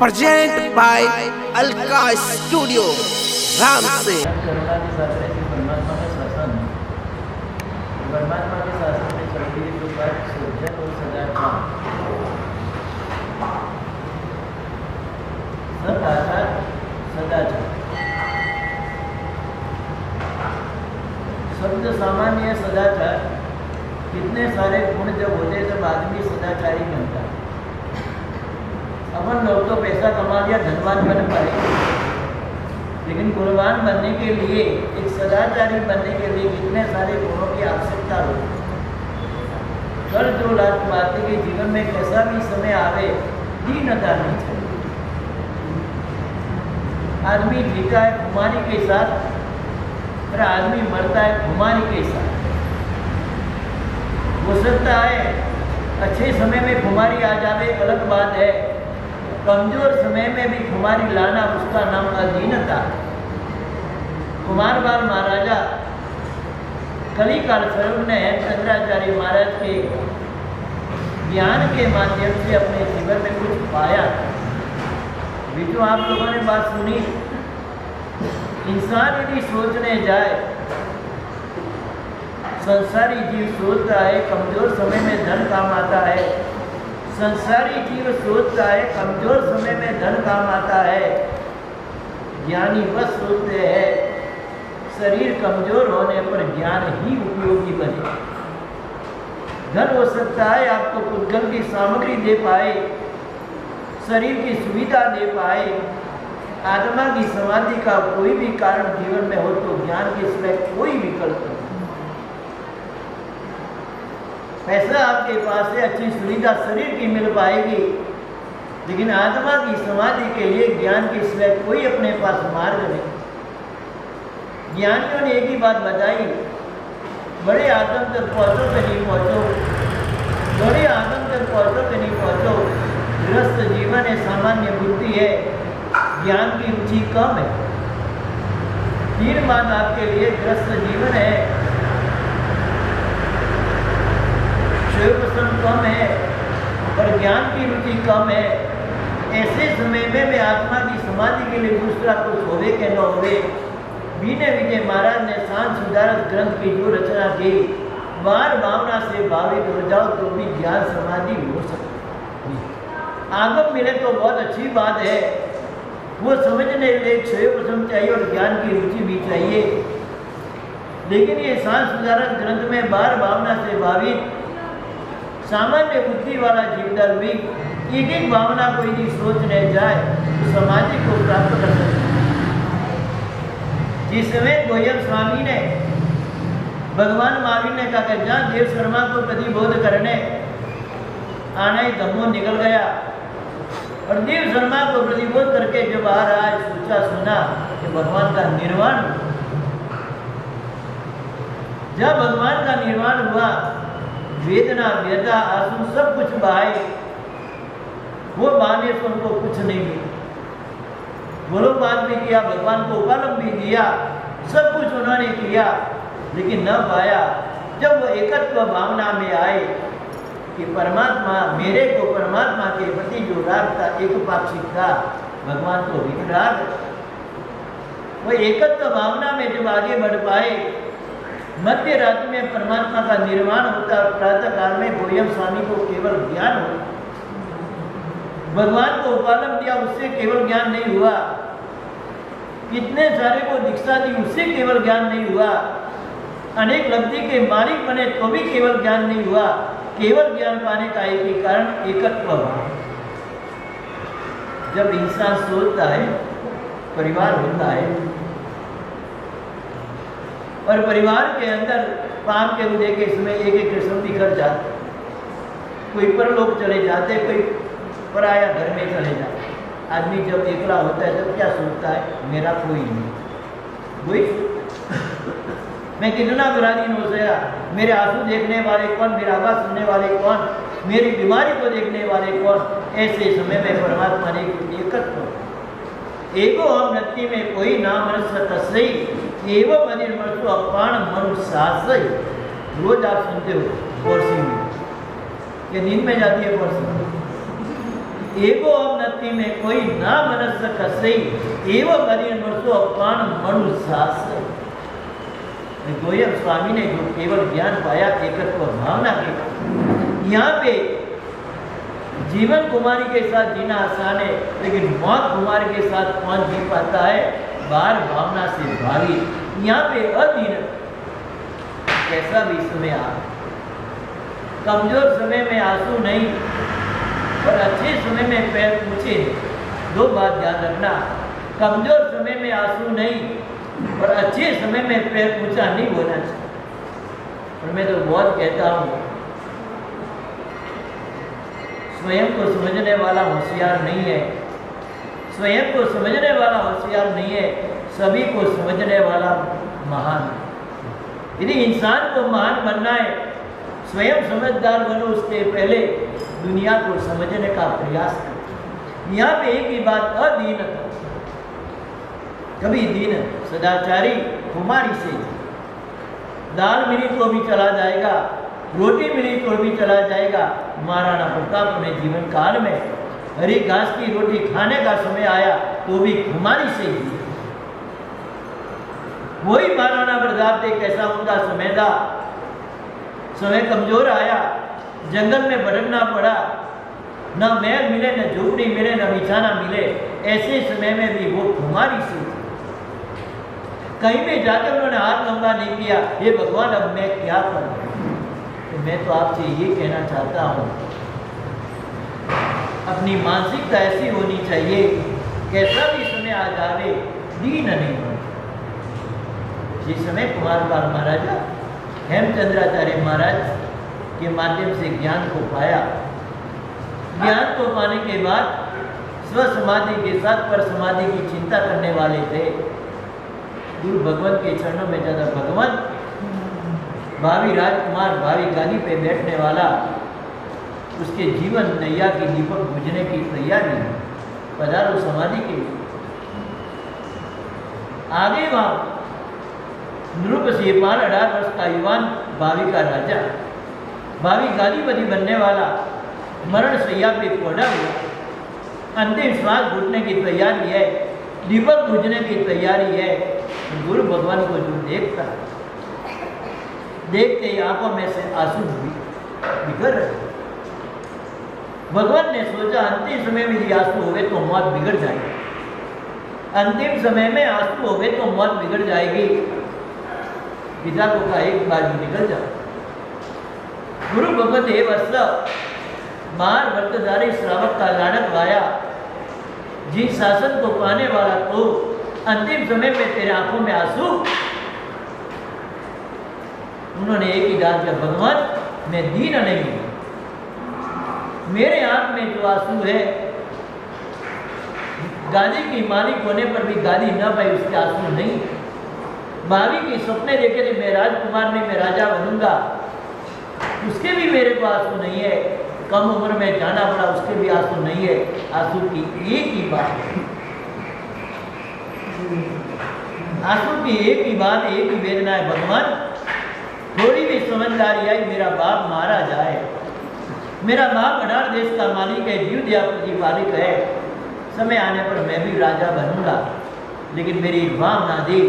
Present by Alka studio Ram से। परमात्मा के शासन में चलती है जो बात सज्जन और सदाचार सदाचार शब्द सामान्य सदाचार। कितने सारे गुण जब होते तब आदमी सदाचारी बनता है। अपन लोग तो पैसा कमा लिया, धनवान बन पाए, लेकिन गुणवान बनने के लिए, एक सदाचारी बनने के लिए कितने सारे गुणों की आवश्यकता होती है। कल जो लास्ट बात है कि जीवन में कैसा भी समय आवे, दीनता नहीं चाहिए। आदमी जीता है खुमारी के साथ, और आदमी मरता है खुमारी के साथ। हो सकता है अच्छे समय में खुमारी आ जावे, अलग बात है। कमजोर समय में भी खुमारी लाना, उसका नाम अधीनता। कुमारवाल महाराजा कलिकाल स्वरूप ने चंद्राचार्य महाराज के ज्ञान के माध्यम से अपने जीवन में कुछ पाया। भी तो आप लोगों ने बात सुनी, इंसान यदि सोचने जाए, संसारी जीव सोचता है कमजोर समय में धन काम आता है। संसारी जीव सोचता है कमजोर समय में धन काम आता है। ज्ञानी बस सोचते हैं शरीर कमजोर होने पर ज्ञान ही उपयोगी बने। धन हो सकता है आपको कुछ धन की सामग्री दे पाए, शरीर की सुविधा दे पाए, आत्मा की समाधि का कोई भी कारण जीवन में हो तो ज्ञान के सिवाय कोई विकल्प नहीं। पैसा आपके पास है, अच्छी सुविधा शरीर की मिल पाएगी, लेकिन आत्मा की समाधि के लिए ज्ञान के सिवाय कोई अपने पास मार्ग नहीं। ज्ञानियों ने एक ही बात बताई, बड़े आत्म तक पहुँचो कि नहीं पहुँचो, बड़े आत्म तक पहुँचो कि नहीं पहुँचो, गृहस्थ जीवन है, सामान्य बुद्धि है, ज्ञान की रुचि कम है। तीन बात आपके लिए गृहस्थ जीवन है, कम है और ज्ञान की रुचि कम है। ऐसे समय में मैं आत्मा की समाधि के लिए दूसरा कुछ होवे के न होवे, बीने विजय महाराज ने शांत सुधारक ग्रंथ की जो रचना की, बार भावना से भावित हो जाओ तो भी ज्ञान समाधि हो सकती है। आगम मिले तो बहुत अच्छी बात है, वो समझने के लिए क्षय चाहिए और ज्ञान की रुचि भी चाहिए। लेकिन ये शांत सुधारक ग्रंथ में बार भावना से भावित सामान्य बुद्धि वाला जीवदल भी एक एक भावना को यदि सोचने जाए तो समाधि को प्राप्त कर सकते हैं। जिस समय गोयल स्वामी ने भगवान महावीर ने कहा कि जहाँ देव शर्मा को प्रतिबोध करने आना ही धम्मो निकल गया, और देव शर्मा को प्रतिबोध करके जब आ रहा है, सोचा सुना कि भगवान का निर्वाण, जब भगवान का निर्वाण हुआ, वेदना व्यथा आंसू सब कुछ बहाए, वो बहाने से उनको कुछ नहीं मिला। गोलोकपात भी किया, भगवान को उपालम भी दिया, सब कुछ उन्होंने किया, लेकिन न पाया। जब वो एकत्व भावना में आए कि परमात्मा, मेरे को परमात्मा के प्रति जो राग था, एक पाक्षिक था, भगवान को विराग, वो एकत्व भावना में जब आगे बढ़ पाए, मध्य रात्रि में परमात्मा का निर्माण होता है, प्रातः काल में गोयम स्वामी को केवल ज्ञान होता। भगवान को उपालम दिया, उससे केवल ज्ञान नहीं हुआ, कितने सारे को दीक्षा दी, उससे केवल ज्ञान नहीं हुआ, अनेक लब्धि के मालिक बने तो भी केवल ज्ञान नहीं हुआ। केवल ज्ञान पाने का एक ही कारण एकत्व भाव। जब इंसान सोचता है, परिवार होता है, और परिवार के अंदर पाप के उदय के समय एक एक कृष्ण बिखर जाते, कोई परलोक चले जाते, कोई पराया घर में चले जाते। आदमी जब एकला होता है तब क्या सोचता है, मेरा कोई नहीं, कोई मैं कितना बुरादीन हो गया, मेरे आंसू देखने वाले कौन, मेरा आवाज सुनने वाले कौन, मेरी बीमारी को देखने वाले कौन। ऐसे समय में परमात्मा ने एकत्व, एको हम नत्ती में कोई नाम तस्सई एवं अनिर्मर्षु अपान मनुष्य। रोज आप सुनते हो पड़ोसी में, ये नींद में जाती है पड़ोसी। एको हम भक्ति में कोई ना मनस कसई एवं अधिन वर्षो अपान मनु सास। गोयम स्वामी ने जो केवल ज्ञान पाया एकत्व भावना के, यहाँ पे जीवन कुमारी के साथ जीना आसान है, लेकिन मौत कुमारी के साथ कौन जी पाता है? बाहर भावना से भावी। यहाँ पे अधीन कैसा भी समय आ, कमजोर समय में आंसू नहीं और अच्छे समय में पैर पूछे। दो बात ध्यान रखना, कमजोर समय में आंसू नहीं और अच्छे समय में पैर पूछा नहीं होना चाहिए। और मैं तो बहुत कहता हूँ, स्वयं को समझने वाला होशियार नहीं है, स्वयं को समझने वाला होशियार नहीं है, सभी को समझने वाला महान। यदि इंसान को महान बनना है, स्वयं समझदार बनो, उसके पहले दुनिया को समझने का प्रयास करो। यहाँ पे एक ही बात, अदीनता। कभी दीन सदाचारी कुमारी से दाल मिली तो भी चला जाएगा, रोटी मिली तो भी चला जाएगा। महाराणा प्रताप अपने जीवन काल में हरी घास की रोटी खाने का समय आया तो भी कुमारी से ही। वही महाराणा प्रताप थे, कैसा उनका समय था। समय कमजोर आया, जंगल में भटकना पड़ा, न महल मिले, न झोपड़ी मिले, न बिछाना मिले। ऐसे समय में भी वो कुमारी से थी। कहीं भी जाकर उन्होंने हाथ लंबा नहीं किया, ये भगवान अब मैं क्या करूं। तो मैं तो आपसे ये कहना चाहता हूँ, अपनी मानसिकता ऐसी होनी चाहिए, कैसा भी समय आ जावे दीन नहीं हो। जिस समय कुमार पाल महाराजा हेमचंद्राचार्य महाराज के माध्यम से ज्ञान को पाया, ज्ञान को पाने के बाद स्व समाधि के साथ पर समाधि की चिंता करने वाले थे। गुरु भगवान के चरणों में ज्यादा भगवान, भावी राजकुमार, भावी गादी पे बैठने वाला, उसके जीवन नैया की दीपक बुझने की तैयारी है। पधारो समाधि के लिए। आगे वहां नृप सिंहपाल 18 वर्ष का युवान, भावी का राजा, भावी गादीपति बनने वाला, मरण सैया पे पड़ा हुआ, अंतिम श्वास घुटने की तैयारी है, दीपक बुझने की तैयारी है। गुरु भगवान को जो देखता, देखते ही आंखों में से आंसू बिगड़ रहे। भगवान ने सोचा, अंतिम समय में यदि आंसू होवे तो मौत बिगड़ जाएगी, अंतिम समय में आंसू होवे तो मौत बिगड़ जाएगी। पिता को कहा, एक बाजू निकल जाओ। गुरु भगवत हे वत्स, मार व्रतधारी श्रावक का लाडक वाया, जिन शासन को पाने वाला तो अंतिम समय में तेरे आंखों में आंसू। उन्होंने एक ही डाल दिया, भगवान मैं दीन नहीं हूं, मेरे आंख में जो आंसू है, गादी की मालिक होने पर भी गादी न पाई, उसके आंसू नहीं। भावी के सपने देखे थे, मैं राजकुमार नहीं, मैं राजा बनूंगा, उसके भी मेरे को आंसू नहीं है। कम उम्र में जाना पड़ा, उसके भी आंसू नहीं है। आंसू की एक ही बात, आंसू की एक ही बात, एक ही वेदना है, भगवान थोड़ी भी समझदारी आई, मेरा बाप मारा जाए। मेरा बाप 18 देश का मालिक है, जीव दया प्रतिपालिक है, समय आने पर मैं भी राजा बनूंगा। लेकिन मेरी भावना दी,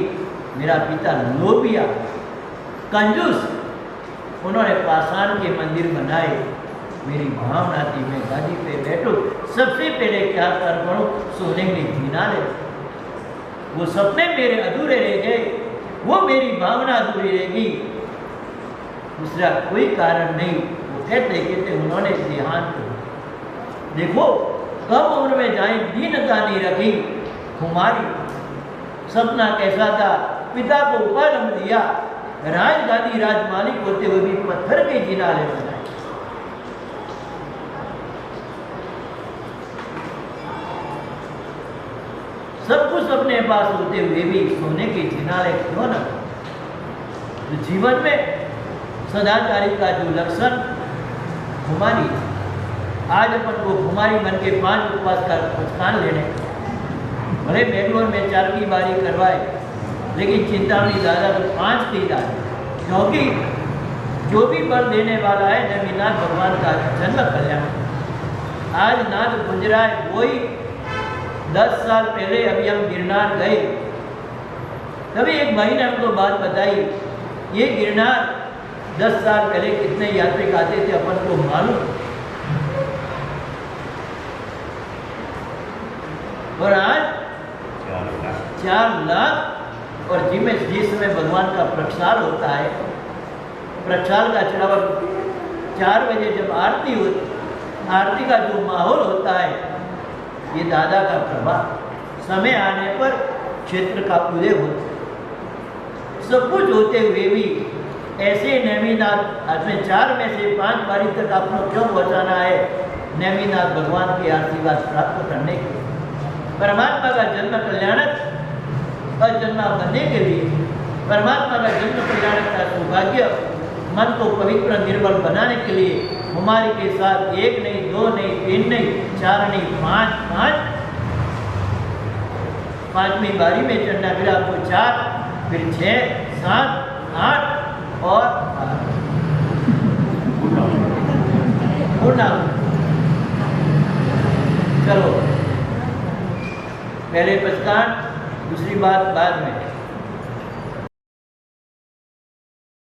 मेरा पिता लोभिया, कंजूस, उन्होंने पाषाण के मंदिर बनाए। मेरी भावना थी मैं गादी पे बैठूं, सबसे पहले क्या कर पड़ूं, सोने की जीना ले। वो सपने मेरे अधूरे रह गए, वो मेरी भावना अधूरी रहेगी, दूसरा कोई कारण नहीं। वो कहते कहते उन्होंने देहांत किया। देखो कम उम्र में जाए, दीनता नहीं रखी। कुमारी सपना कैसा था, पिता को उपलम दिया, राजगादी राजमालिक होते हुए भी पत्थर के जिनाले बनाए। सब कुछ अपने पास होते हुए भी सोने के जिनाले क्यों न। तो जीवन में सदाचारी का जो लक्षण कुमारी, आज अपन को कुमारी मन के 5 उपवास का प्रस्थान लेने, भले बेंगलोर में 4 की बारी करवाए, लेकिन चिंता नहीं, दादा तो 5 की दादा, क्योंकि जो भी बल देने वाला है जमीनाथ भगवान का जन्म कल्याण। आज नाद गुंज रहा है, वही 10 साल पहले अभी हम गिरनार गए, तभी एक भाई ने हमको बात बताई, ये गिरनार 10 साल पहले कितने यात्री आते थे अपन को मालूम, और आज 4 लाख। और जिसमें भगवान का प्रक्षाल होता है, प्रक्षाल का चढ़ावा 4 बजे जब आरती होती, आरती का जो माहौल होता है, ये दादा का प्रभाव, समय आने पर क्षेत्र का उदय होता है। सब कुछ होते हुए भी ऐसे नेमिनाथ आज में 4 में से 5 बारी तक आपको क्यों पहुँचाना है? नेमिनाथ भगवान के आशीर्वाद प्राप्त करने के लिए, परमात्मा का जन्म कल्याणक और जन्म बनने के लिए, परमात्मा का जन्म कल्याणक का सौभाग्य मन को पवित्र निर्मल बनाने के लिए हमारे के साथ 1 नहीं, 2 नहीं, 3 नहीं, 4 नहीं, 5 5वीं बारी में चढ़ना, फिर आपको 4, फिर 6, 7, 8 और 8 चलो, पहले पछतान, दूसरी बात बाद में।